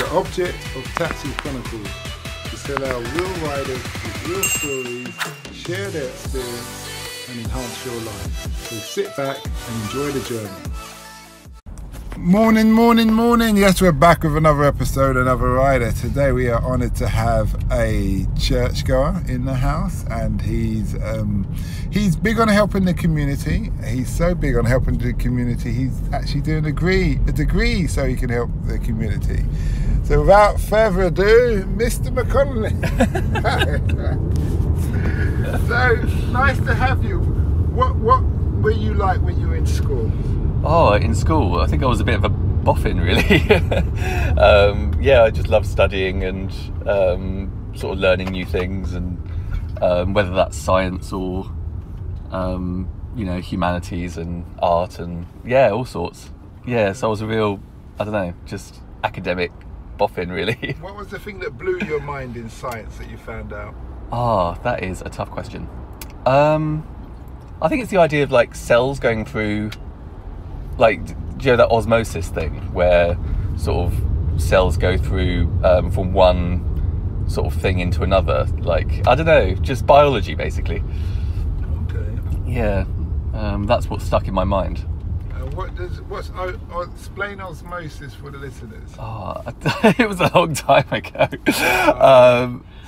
The object of Taxichronicles is to allow real riders with real stories share their experience and enhance your life. So sit back and enjoy the journey. Morning, morning, morning. Yes, we're back with another episode, another rider. Today we are honoured to have a churchgoer in the house, and he's big on helping the community. He's so big on helping the community, he's actually doing a degree so he can help the community. So without further ado, Mr. McConnelly. So nice to have you. What were you like when you were in school? Oh, in school, I think I was a bit of a boffin, really. Yeah, I just loved studying and sort of learning new things, and whether that's science or you know, humanities and art and yeah, all sorts. Yeah, so I was a real, I don't know, just academic boffin, really. What was the thing that blew your mind in science that you found out? Ah, that is a tough question. I think it's the idea of like cells going through, like, do you know that osmosis thing where sort of cells go through from one sort of thing into another? Like, I don't know, just biology basically. Okay. Yeah, that's what stuck in my mind. Explain osmosis for the listeners. Oh, it was a long time ago.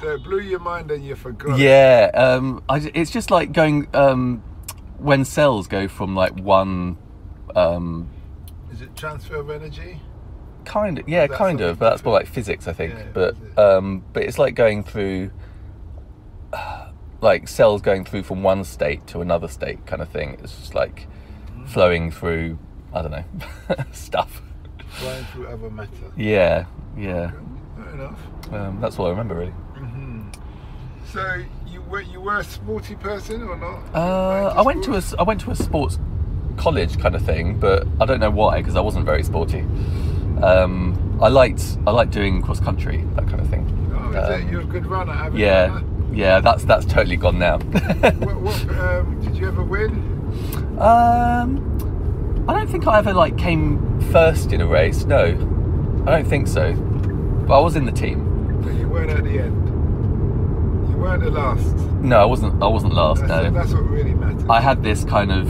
So it blew your mind and you forgot. Yeah, it's just like going when cells go from like one. Is it transfer of energy? Kind of, yeah, kind of. But that's more like physics, I think. Yeah, but it's like going through, like cells going through from one state to another state, kind of thing. It's just like flowing through, I don't know, stuff. Flowing through other matter. Yeah, yeah. Okay, fair enough. That's all I remember, really. Mm-hmm. So you were a sporty person or not? I went to a sports college kind of thing, but I don't know why, because I wasn't very sporty. I liked doing cross country, that kind of thing. Oh, is it? You're a good runner, haven't you? Yeah, that's totally gone now. what did you ever win? I don't think I ever like came first in a race. No, I don't think so. But I was in the team. But you weren't at the end. You weren't the last. No, I wasn't last. That's what really matters. I had this kind of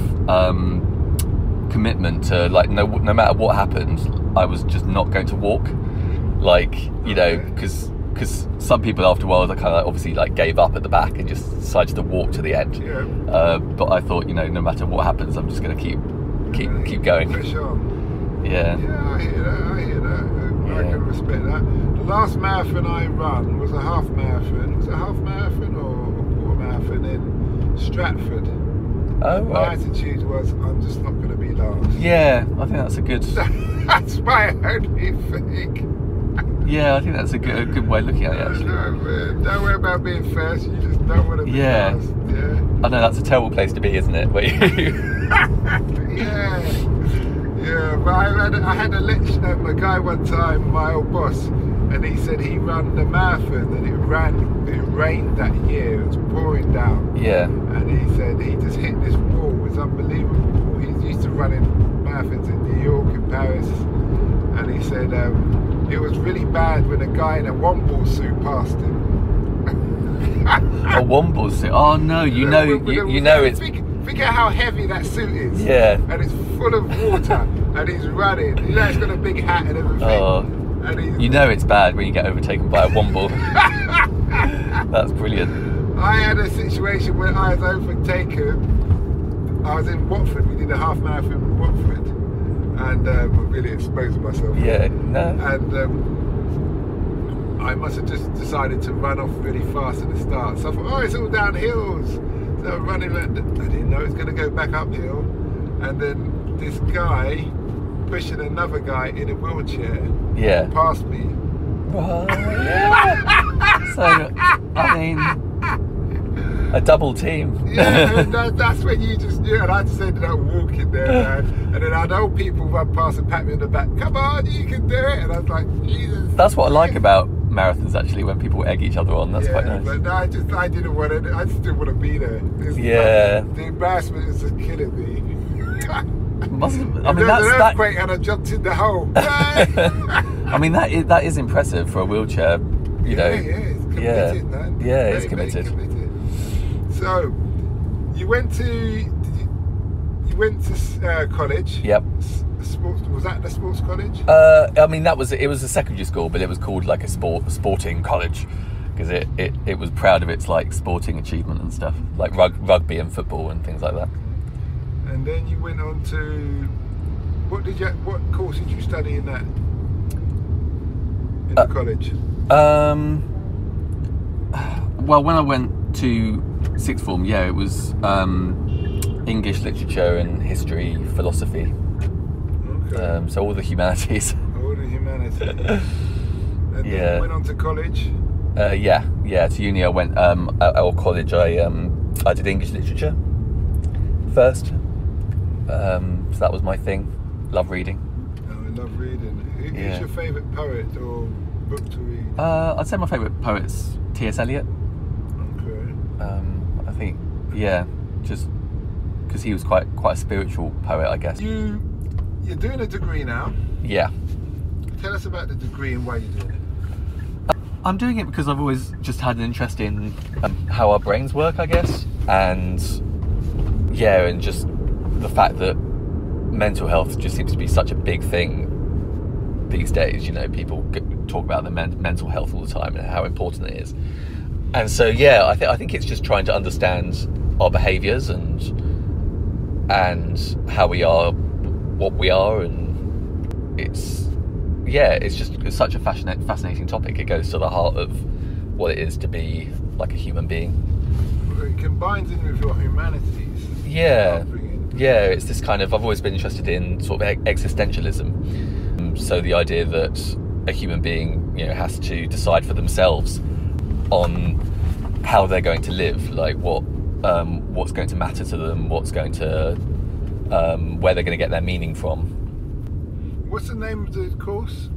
commitment to, like, no matter what happened, I was just not going to walk. Like, you know, because some people after a while, they kind of obviously like gave up at the back and just decided to walk to the end. Yeah. But I thought, you know, no matter what happens, I'm just going to keep going. Push on. Yeah. Yeah, I hear that. I can respect that. The last marathon I ran was a half marathon. Was it a half marathon or a quarter marathon in Stratford? Oh, My right. attitude was, I'm just not going to be last. Yeah, I think that's a good. That's my only thing. Yeah, I think that's a good way of looking at it, actually. No, man. Don't worry about being first. You just don't want to be last. Yeah. I know that's a terrible place to be, isn't it? Where you... Yeah, but I had a lecture of a guy one time, my old boss, and he said he ran the marathon and it rained that year. It was pouring down. Yeah. And he said he just hit this wall. It was unbelievable. He's used to running marathons in New York and Paris, and he said it was really bad when a guy in a womble suit passed him. A womble suit? Oh no, you know it's... Think of how heavy that suit is. Yeah. And it's full of water, and he's running. You know, he's got a big hat and everything. Oh. And you know it's bad when you get overtaken by a womble. That's brilliant. I had a situation where I was overtaken. I was in Watford. We did a half marathon in Watford, and really exposing myself. Yeah, no. And I must have just decided to run off really fast at the start. So I thought, oh, it's all down hills. So I'm running. I didn't know it was going to go back uphill, and then this guy pushing another guy in a wheelchair past me. Well, yeah. So, I mean, a double team. Yeah, that's when you just knew, and I just ended up walking there, man. And then I'd old people run past and pat me on the back. Come on, you can do it. And I was like, Jesus. That's what I like about marathons, actually, when people egg each other on. That's quite nice. But no, I didn't want to. I just didn't want to be there. The embarrassment is just killing me. I mean, that's an earthquake and I jumped in the hole. I mean, that is impressive for a wheelchair. You know. Yeah, it's committed, man. Yeah, very, it's committed. very committed. So, you went to college. Yep. Was that the sports college? I mean, it was a secondary school, but it was called like a sporting college because it was proud of its like sporting achievement and stuff, like rugby and football and things like that. And then you went on to what course did you study in that the college? Well, when I went to sixth form, it was English literature and history, philosophy. Okay. So all the humanities. All the humanities. And then you went on to college? To uni I went, at college I did English literature first. So that was my thing. Love reading. Oh, I love reading. Who's your favourite poet or book to read? I'd say my favourite poet's T.S. Eliot. Okay. I think, just because he was quite a spiritual poet, I guess. You're doing a degree now. Yeah. Tell us about the degree and why you're doing it. I'm doing it because I've always just had an interest in how our brains work, I guess, and just the fact that mental health just seems to be such a big thing these days. You know, people talk about the mental health all the time and how important it is. And so, I think it's just trying to understand our behaviours and how we are, what we are, and it's such a fascinating topic. It goes to the heart of what it is to be like a human being. Well, it combines in with your humanities. Yeah, it's this kind of, I've always been interested in sort of existentialism. So the idea that a human being, has to decide for themselves on how they're going to live, like what's going to matter to them, what's going to where they're going to get their meaning from. What's the name of the course?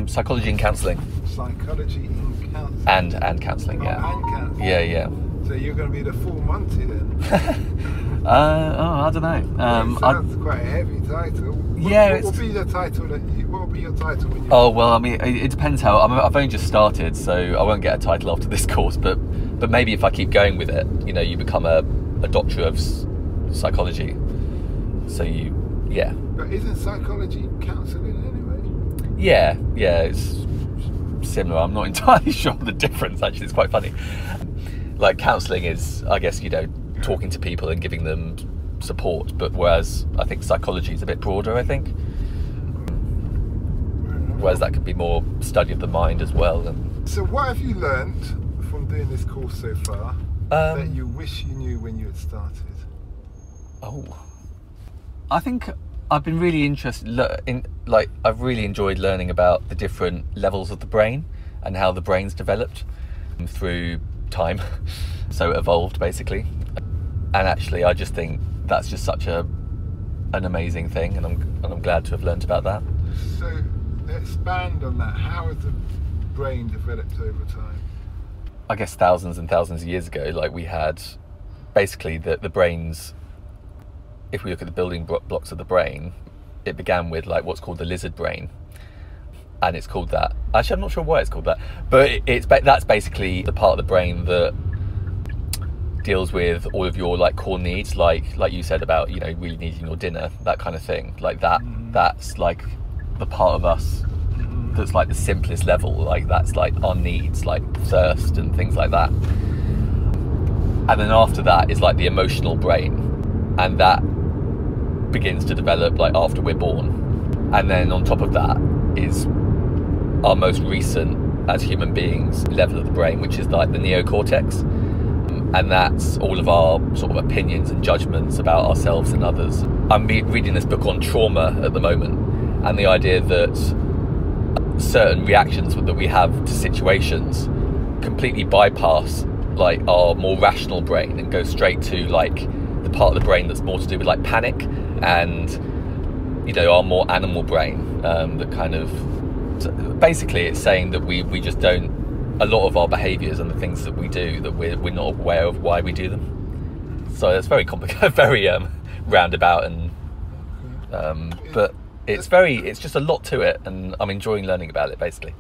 Psychology and Counselling. Psychology in Counselling. And Counselling, And Counselling. Yeah. So you're going to be the full Monty then? I don't know. Sounds quite a heavy title. What will be the title what will be your title when you? Oh well, I mean, it depends how. I've only just started, so I won't get a title after this course. But maybe if I keep going with it, you become a doctor of psychology. So But isn't psychology counselling anyway? Yeah, it's similar. I'm not entirely sure of the difference. Actually, it's quite funny. Like counselling is, I guess, talking to people and giving them support. But whereas I think psychology is a bit broader. I think. Whereas that could be more study of the mind as well. So what have you learnt from doing this course so far that you wish you knew when you had started? I think I've been really interested I've really enjoyed learning about the different levels of the brain and how the brain's developed through time. So it evolved basically. And actually I just think that's just such an amazing thing, and I'm glad to have learnt about that. So expand on that. How has the brain developed over time? I guess thousands and thousands of years ago, like we had basically the brains. If we look at the building blocks of the brain, it began with like what's called the lizard brain, and it's called that. Actually, I'm not sure why it's called that, but that's basically the part of the brain that deals with all of your like core needs, like you said about really needing your dinner, that kind of thing. Like that. That's like the part of us that's like the simplest level. Like that's like our needs, like thirst and things like that. And then after that is like the emotional brain, and that begins to develop like after we're born. And then on top of that is our most recent as human beings level of the brain, which is like the neocortex, and that's all of our sort of opinions and judgments about ourselves and others. I'm reading this book on trauma at the moment, and the idea that certain reactions that we have to situations completely bypass like our more rational brain and go straight to like the part of the brain that's more to do with like panic and our more animal brain, that kind of basically it's saying that we just don't, a lot of our behaviours and the things that we do, that we're not aware of why we do them. So it's very complicated, very roundabout, and but it's just a lot to it, and I'm enjoying learning about it, basically.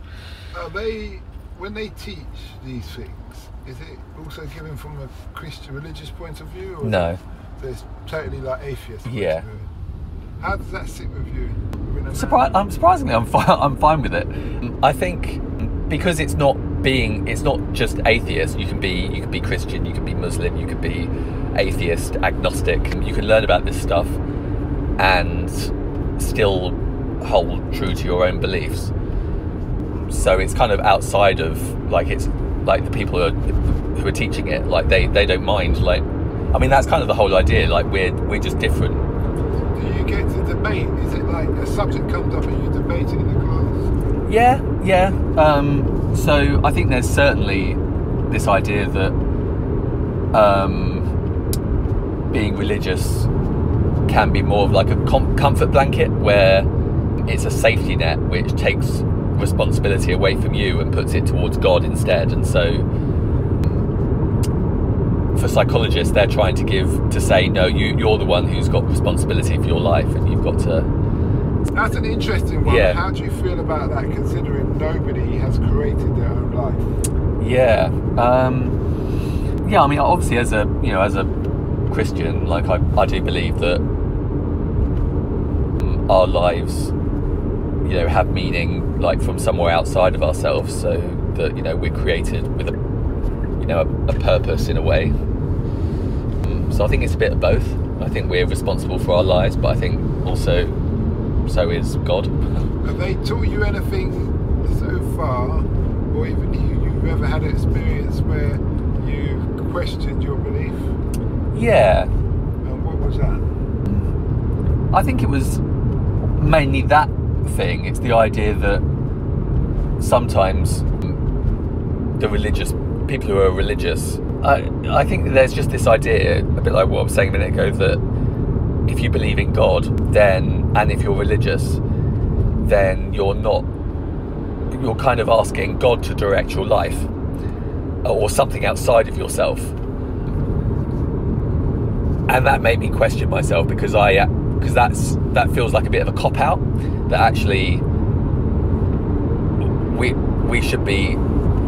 Are they, when they teach these things, is it also given from a Christian religious point of view? Or No. So it's totally like atheist point Yeah. of view? How does that sit with you? Surprisingly, I'm fine with it. I think because it's not just atheist. You can be Christian, you can be Muslim, you could be atheist, agnostic. You can learn about this stuff and still hold true to your own beliefs. So it's kind of outside of, like, it's like the people who are teaching it, like they don't mind. Like, I mean, that's kind of the whole idea. Like, we're just different. Do you get to debate? Is it like a subject comes up and you debate it in the class? Yeah. So I think there's certainly this idea that being religious can be more of like a comfort blanket, where it's a safety net which takes responsibility away from you and puts it towards God instead. And so for psychologists, they're trying to say, no, you're the one who's got responsibility for your life, and you've got to... That's an interesting one. Yeah. How do you feel about that, considering nobody has created their own life? Yeah. I mean, obviously, as a Christian, like, I do believe that our lives, have meaning, like, from somewhere outside of ourselves, so that, we're created with a purpose in a way. So I think it's a bit of both. I think we're responsible for our lives, but I think also so is God. Have they taught you anything so far, or even you've ever had an experience where you questioned your belief? Yeah. And what was that? I think it was mainly that thing. It's the idea that sometimes the religious people who are religious, I think there's just this idea, a bit like what I was saying a minute ago, that if you believe in God, then, and if you're religious, then you're kind of asking God to direct your life, or something outside of yourself. And that made me question myself, because that feels like a bit of a cop-out, that actually we should be,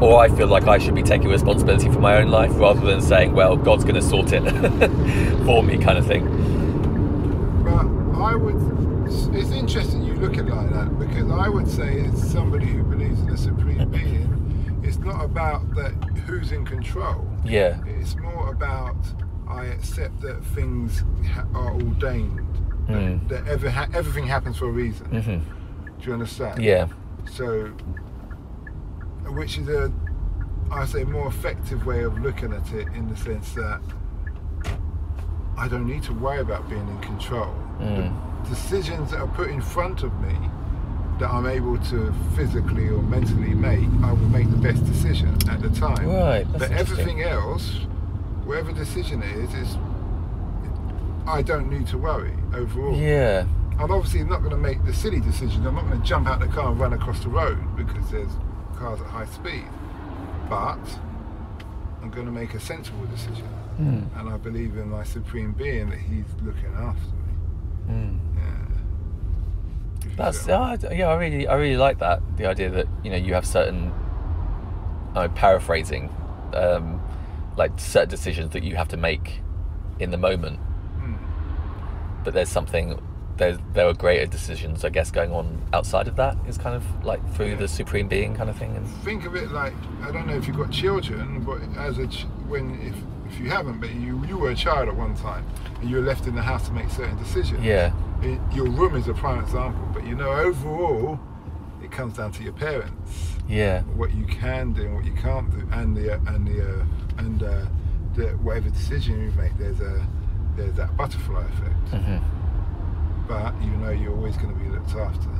or I feel like I should be taking responsibility for my own life, rather than saying, well, God's going to sort it for me, kind of thing. But it's interesting you look at it like that, because I would say, as somebody who believes in a supreme being, it's not about that who's in control. Yeah. It's more about, I accept that things are ordained, that everything happens for a reason. Mm-hmm. Do you understand? Yeah. So, which is I say, more effective way of looking at it, in the sense that I don't need to worry about being in control. The decisions that are put in front of me that I'm able to physically or mentally make, I will make the best decision at the time. Right. But everything else, whatever decision it is I don't need to worry overall. Yeah. I'm obviously not going to make the silly decisions. I'm not going to jump out the car and run across the road because there's cars at high speed. But I'm going to make a sensible decision. And I believe in my supreme being, that he's looking after me. Yeah. That's I really like that. The idea that you have certain, paraphrasing, like certain decisions that you have to make in the moment. But there's something. There are greater decisions, I guess, going on outside of that. Is kind of like through the supreme being kind of thing. And think of it like, I don't know if you've got children, but if you haven't, but you were a child at one time and you were left in the house to make certain decisions. Yeah. Your room is a prime example, but overall, it comes down to your parents. Yeah. What you can do and what you can't do, and whatever decision you make, there's that butterfly effect. Mm-hmm. But you're always going to be looked after.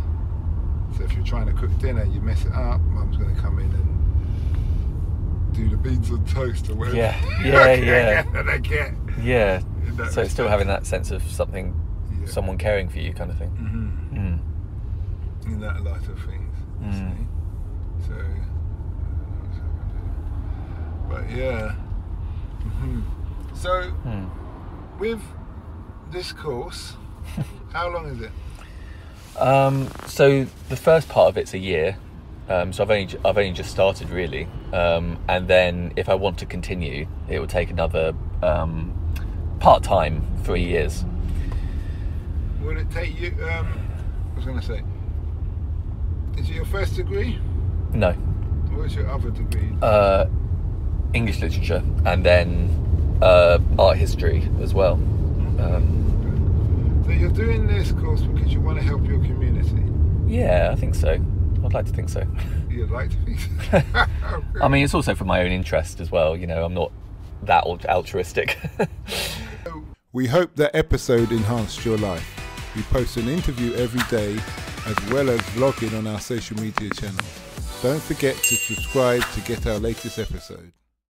So if you're trying to cook dinner, you mess it up, Mum's going to come in and do the beans on toast or whatever. Yeah. Yeah. So it's still having that sense of something, someone caring for you, kind of thing. In that light of things. So, but yeah. So, with this course, how long is it? So the first part of it's a year. So I've only just started really, and then if I want to continue, it will take another part-time 3 years. Will it take you? I was going to say, is it your first degree? No. What's your other degree? English literature, and then art history as well. So you're doing this course because you want to help your community? Yeah, I think so. I'd like to think so. You'd like to think so? I mean, it's also for my own interest as well. You know, I'm not that altruistic. We hope that episode enhanced your life. We post an interview every day as well as vlogging on our social media channels. Don't forget to subscribe to get our latest episode.